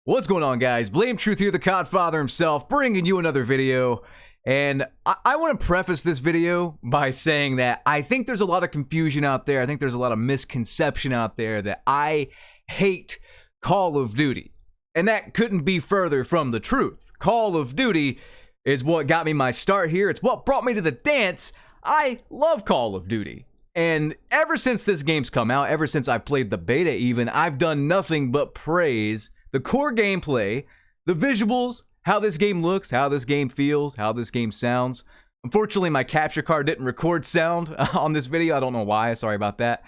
What's going on, guys? Blame Truth here, the Codfather himself, bringing you another video. And I want to preface this video by saying that I think there's a lot of confusion out there. I think there's a lot of misconception out there that I hate Call of Duty. And that couldn't be further from the truth. Call of Duty is what got me my start here. It's what brought me to the dance. I love Call of Duty. And ever since this game's come out, ever since I played the beta even, I've done nothing but praise the core gameplay, the visuals, how this game looks, how this game feels, how this game sounds. Unfortunately, my capture card didn't record sound on this video. I don't know why. Sorry about that.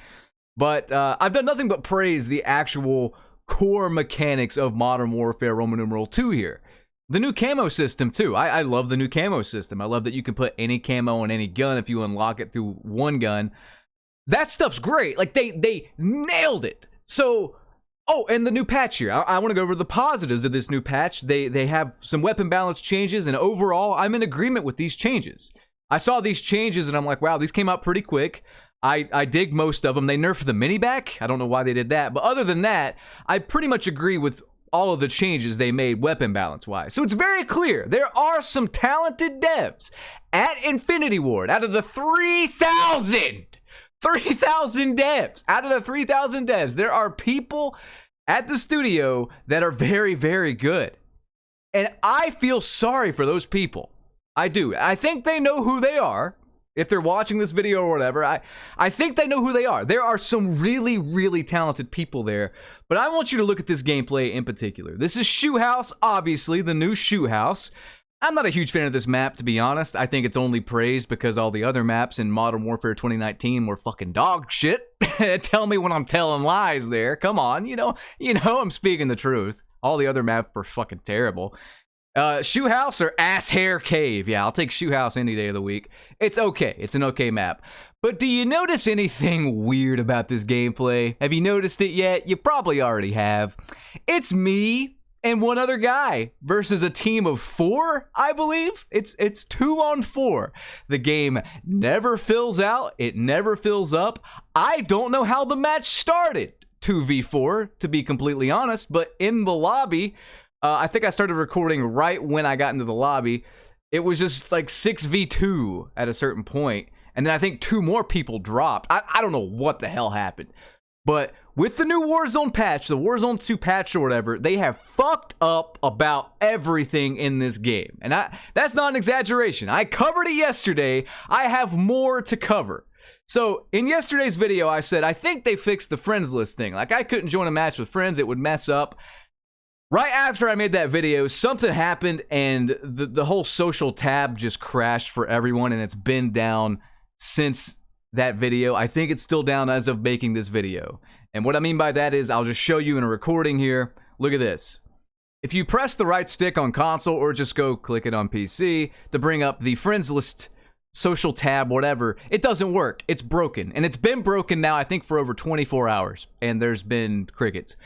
But I've done nothing but praise the actual core mechanics of Modern Warfare Roman numeral 2 here. The new camo system, too. I love the new camo system. I love that you can put any camo on any gun if you unlock it through one gun. That stuff's great. Like, they nailed it. So... oh, and the new patch here. I want to go over the positives of this new patch. They have some weapon balance changes, and overall, I'm in agreement with these changes. I saw these changes, and I'm like, wow, these came out pretty quick. I dig most of them. They nerfed the mini-back. I don't know why they did that. But other than that, I pretty much agree with all of the changes they made weapon balance-wise. So it's very clear. There are some talented devs at Infinity Ward. Out of the 3,000 devs. Out of the 3,000 devs, there are people at the studio that are very, very good. And I feel sorry for those people. I do. I think they know who they are. If they're watching this video or whatever, I think they know who they are. There are some really, really talented people there. But I want you to look at this gameplay in particular. This is Shoe House, obviously, the new Shoe House. I'm not a huge fan of this map, to be honest. I think it's only praised because all the other maps in Modern Warfare 2019 were fucking dog shit. Tell me when I'm telling lies there. Come on, you know I'm speaking the truth. All the other maps were fucking terrible. Shoe House or Ass Hair Cave? Yeah, I'll take Shoe House any day of the week. It's okay. It's an okay map. But do you notice anything weird about this gameplay? Have you noticed it yet? You probably already have. It's me and one other guy versus a team of 4, I believe. It's 2-on-4. The game never fills out. It never fills up. I don't know how the match started 2v4, to be completely honest, but in the lobby, I think I started recording right when I got into the lobby. It was just like 6v2 at a certain point, and then I think 2 more people dropped. I don't know what the hell happened. But with the new Warzone patch, the Warzone 2 patch or whatever, they have fucked up about everything in this game. And that's not an exaggeration. I covered it yesterday. I have more to cover. So in yesterday's video, I said, I think they fixed the friends list thing. Like, I couldn't join a match with friends. It would mess up. Right after I made that video, something happened and the whole social tab just crashed for everyone, and it's been down since that video. I think it's still down as of making this video. And what I mean by that is, I'll just show you in a recording here. Look at this. If you press the right stick on console or just go click it on PC to bring up the friends list, social tab, whatever, it doesn't work. It's broken. And it's been broken now, I think, for over 24 hours. And there's been crickets.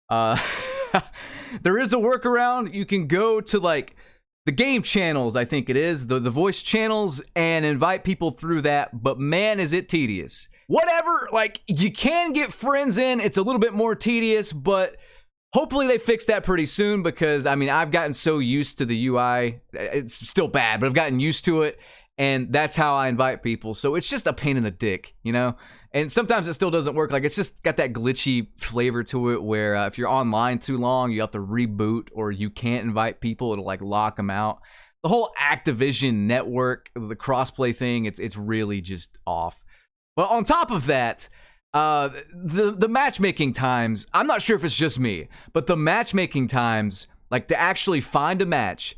There is a workaround. You can go to, like, the game channels, I think it is, the voice channels, and invite people through that, but man, is it tedious. Whatever, like, you can get friends in, it's a little bit more tedious, but hopefully they fix that pretty soon, because, I mean, I've gotten so used to the UI, it's still bad, but I've gotten used to it, and that's how I invite people, so it's just a pain in the dick, you know? And sometimes it still doesn't work. Like, it's just got that glitchy flavor to it where if you're online too long, you have to reboot, or you can't invite people. It'll, like, lock them out. The whole Activision network, the crossplay thing, it's really just off. But on top of that, the matchmaking times, I'm not sure if it's just me, but the matchmaking times, like, to actually find a match,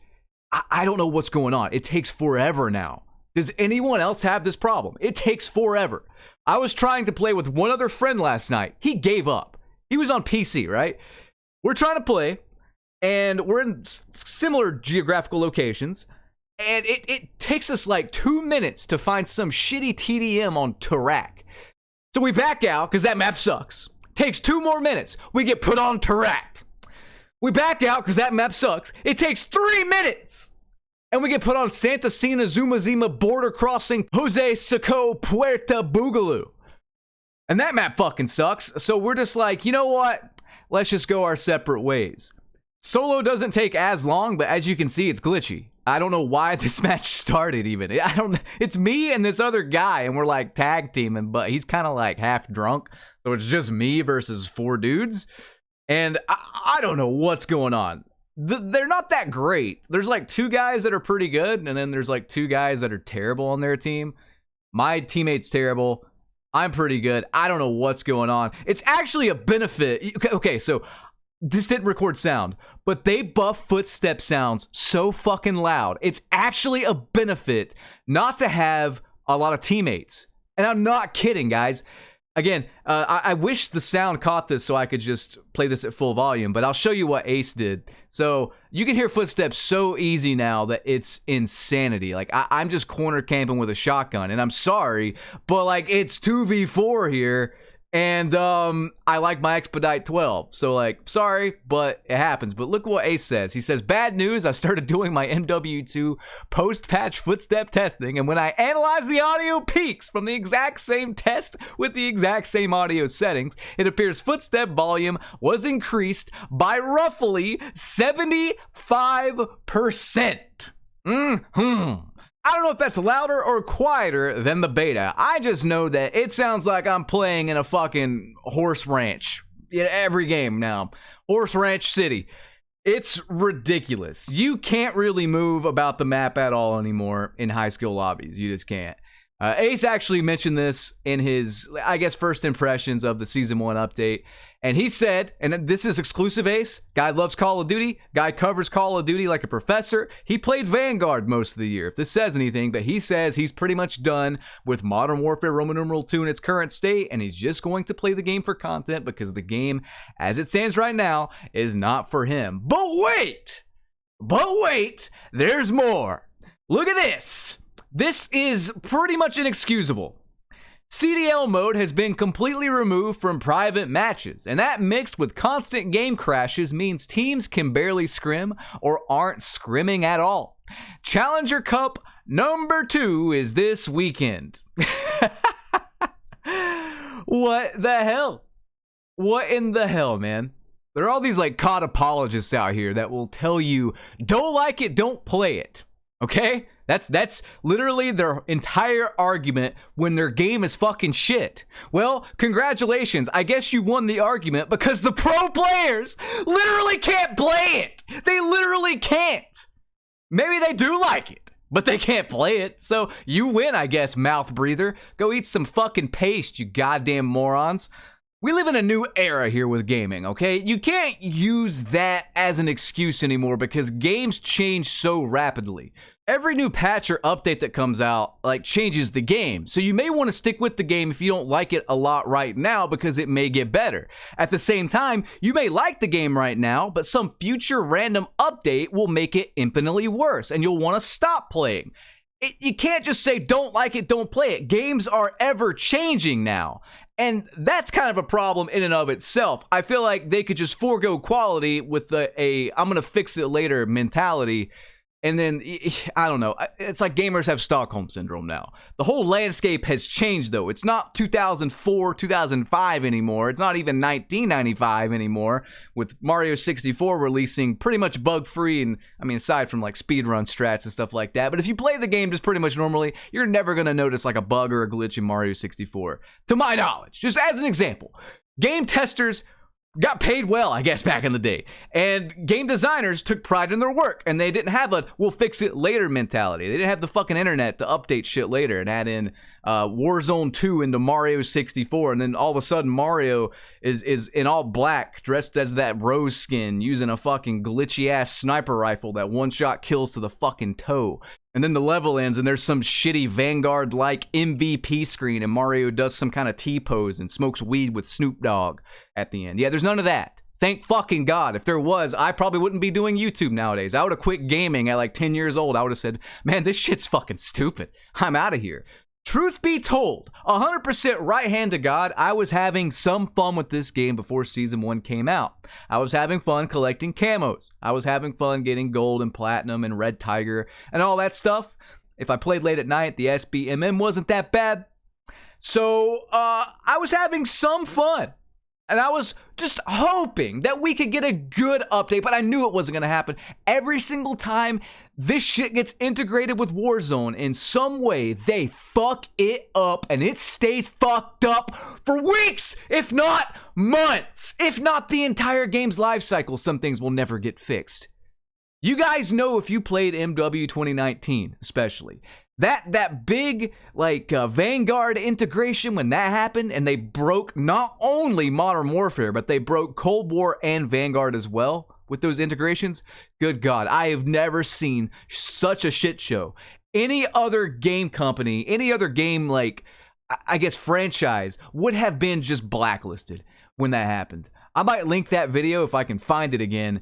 I don't know what's going on. It takes forever now. Does anyone else have this problem? It takes forever. I was trying to play with one other friend last night. He gave up. He was on PC, right? We're trying to play, and we're in similar geographical locations, and it takes us like 2 minutes to find some shitty TDM on Tarak. So we back out, because that map sucks. Takes 2 more minutes. We get put on Tarak. We back out, because that map sucks. It takes 3 minutes. And we get put on Santa Cena, Zuma Zima, Border Crossing, Jose Soco, Puerto Boogaloo. And that map fucking sucks. So we're just like, you know what? Let's just go our separate ways. Solo doesn't take as long, but as you can see, it's glitchy. I don't know why this match started even. It's me and this other guy, and we're like tag teaming, but he's kind of like half drunk. So it's just me versus 4 dudes. And I don't know what's going on. They're not that great. There's like 2 guys that are pretty good, and then there's like 2 guys that are terrible on their team. My teammate's terrible. I'm pretty good. I don't know what's going on. It's actually a benefit. Okay, so this didn't record sound, but they buff footstep sounds so fucking loud. It's actually a benefit not to have a lot of teammates. And I'm not kidding, guys. Again, I wish the sound caught this so I could just play this at full volume, but I'll show you what Ace did. So you can hear footsteps so easy now that it's insanity. Like, I'm just corner camping with a shotgun, and I'm sorry, but like, it's 2v4 here. And I like my Expedite 12. So like, sorry, but it happens. But look what Ace says. He says, bad news, I started doing my MW2 post-patch footstep testing, and when I analyze the audio peaks from the exact same test with the exact same audio settings, it appears footstep volume was increased by roughly 75%. I don't know if that's louder or quieter than the beta. I just know that it sounds like I'm playing in a fucking horse ranch in every game now. Horse Ranch City. It's ridiculous. You can't really move about the map at all anymore in high skill lobbies. You just can't. Ace actually mentioned this in his, I guess, first impressions of the Season 1 update. And he said, and this is exclusive Ace, guy loves Call of Duty, guy covers Call of Duty like a professor. He played Vanguard most of the year, if this says anything, but he says he's pretty much done with Modern Warfare Roman numeral 2 in its current state, and he's just going to play the game for content because the game, as it stands right now, is not for him. But wait, there's more. Look at this. This is pretty much inexcusable. CDL mode has been completely removed from private matches, and that mixed with constant game crashes means teams can barely scrim or aren't scrimming at all. Challenger Cup number 2 is this weekend. What the hell? What in the hell, man? There are all these like COD apologists out here that will tell you, don't like it, don't play it. Okay? That's literally their entire argument when their game is fucking shit. Well, congratulations. I guess you won the argument because the pro players literally can't play it. They literally can't. Maybe they do like it, but they can't play it. So you win, I guess, mouth breather. Go eat some fucking paste, you goddamn morons. We live in a new era here with gaming, okay? You can't use that as an excuse anymore because games change so rapidly. Every new patch or update that comes out, like, changes the game. So you may want to stick with the game if you don't like it a lot right now because it may get better. At the same time, you may like the game right now, but some future random update will make it infinitely worse and you'll want to stop playing. You can't just say, don't like it, don't play it. Games are ever changing now. And that's kind of a problem in and of itself. I feel like they could just forego quality with a I'm going to fix it later mentality. And then, I don't know, it's like gamers have Stockholm Syndrome now. The whole landscape has changed, though. It's not 2004, 2005 anymore. It's not even 1995 anymore, with Mario 64 releasing pretty much bug-free, and, I mean, aside from, like, speedrun strats and stuff like that. But if you play the game just pretty much normally, you're never going to notice, like, a bug or a glitch in Mario 64. To my knowledge, just as an example. Game testers got paid well, I guess, back in the day. And game designers took pride in their work. And they didn't have a, we'll fix it later mentality. They didn't have the fucking internet to update shit later and add in Warzone 2 into Mario 64. And then all of a sudden, Mario is in all black, dressed as that Rose skin, using a fucking glitchy-ass sniper rifle that one-shot kills to the fucking toe. And then the level ends and there's some shitty Vanguard-like MVP screen and Mario does some kind of T-pose and smokes weed with Snoop Dogg at the end. Yeah, there's none of that. Thank fucking God. If there was, I probably wouldn't be doing YouTube nowadays. I would have quit gaming at like 10 years old. I would have said, man, this shit's fucking stupid. I'm out of here. Truth be told, 100% right hand to God, I was having some fun with this game before Season 1 came out. I was having fun collecting camos. I was having fun getting gold and platinum and red tiger and all that stuff. If I played late at night, the SBMM wasn't that bad. So, I was having some fun. And I was just hoping that we could get a good update, but I knew it wasn't going to happen. Every single time this shit gets integrated with Warzone in some way, they fuck it up, and it stays fucked up for weeks, if not months, if not the entire game's life cycle. Some things will never get fixed. You guys know, if you played MW 2019, especially, that big Vanguard integration, when that happened and they broke not only Modern Warfare, but they broke Cold War and Vanguard as well with those integrations. Good God, I have never seen such a shit show. Any other game company, any other game, I guess, franchise would have been just blacklisted when that happened. I might link that video if I can find it again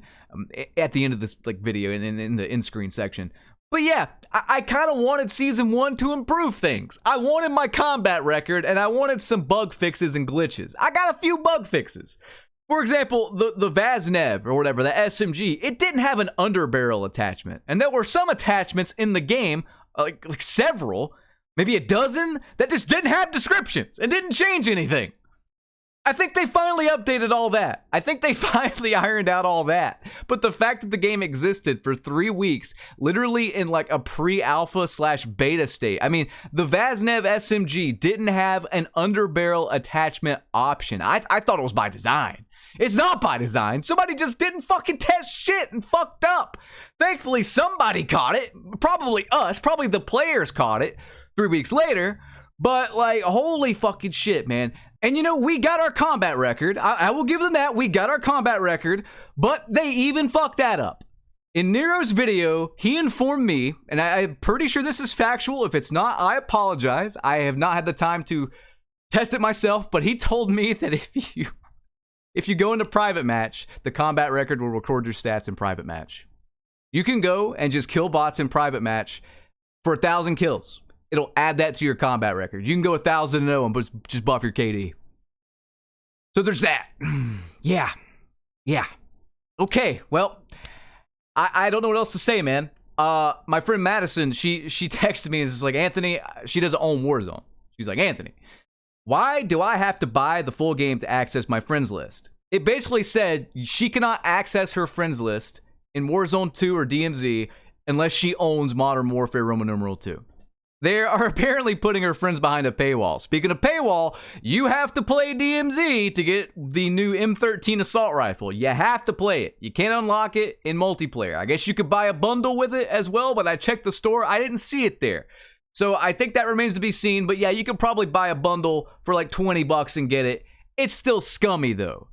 at the end of this video in the in-screen section. But yeah, I kind of wanted Season 1 to improve things. I wanted my combat record, and I wanted some bug fixes and glitches. I got a few bug fixes. For example, the Vaznev, or whatever, the SMG, it didn't have an underbarrel attachment. And there were some attachments in the game, like several, maybe a dozen, that just didn't have descriptions and didn't change anything. I think they finally updated all that. I think they finally ironed out all that. But the fact that the game existed for 3 weeks, literally in a pre-alpha / beta state. I mean, the Vaznev SMG didn't have an underbarrel attachment option. I thought it was by design. It's not by design. Somebody just didn't fucking test shit and fucked up. Thankfully, somebody caught it. Probably us. Probably the players caught it 3 weeks later. But holy fucking shit, man. And we got our combat record. I will give them that. We got our combat record, but they even fucked that up. In Nero's video, he informed me, and I'm pretty sure this is factual. If it's not, I apologize. I have not had the time to test it myself, but he told me that if you go into private match, the combat record will record your stats in private match. You can go and just kill bots in private match for 1,000 kills. It'll add that to your combat record. You can go 1,000-0 and just buff your KD. So there's that. Yeah. Okay, well, I don't know what else to say, man. My friend Madison, she texted me and is like, Anthony, she doesn't own Warzone. She's like, Anthony, why do I have to buy the full game to access my friends list? It basically said she cannot access her friends list in Warzone 2 or DMZ unless she owns Modern Warfare Roman numeral 2. They are apparently putting her friends behind a paywall. Speaking of paywall, you have to play DMZ to get the new M13 assault rifle. You have to play it. You can't unlock it in multiplayer. I guess you could buy a bundle with it as well, but I checked the store. I didn't see it there. So I think that remains to be seen. But yeah, you could probably buy a bundle for $20 and get it. It's still scummy though.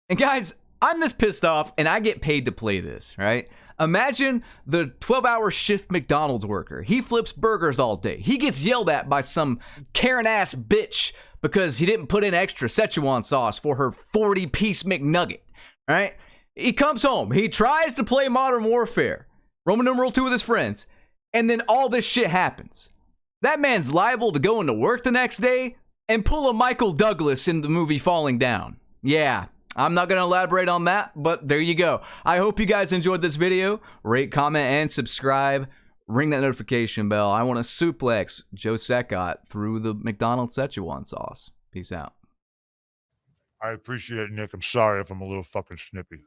And guys, I'm this pissed off and I get paid to play this, right? Imagine the 12-hour shift McDonald's worker. He flips burgers all day. He gets yelled at by some Karen-ass bitch because he didn't put in extra Szechuan sauce for her 40-piece McNugget, right? He comes home. He tries to play Modern Warfare, Roman numeral 2 with his friends, and then all this shit happens. That man's liable to go into work the next day and pull a Michael Douglas in the movie Falling Down. Yeah. I'm not going to elaborate on that, but there you go. I hope you guys enjoyed this video. Rate, comment, and subscribe. Ring that notification bell. I want to suplex Joe Secott through the McDonald's Szechuan sauce. Peace out. I appreciate it, Nick. I'm sorry if I'm a little fucking snippy.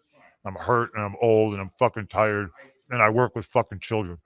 I'm hurt and I'm old and I'm fucking tired and I work with fucking children.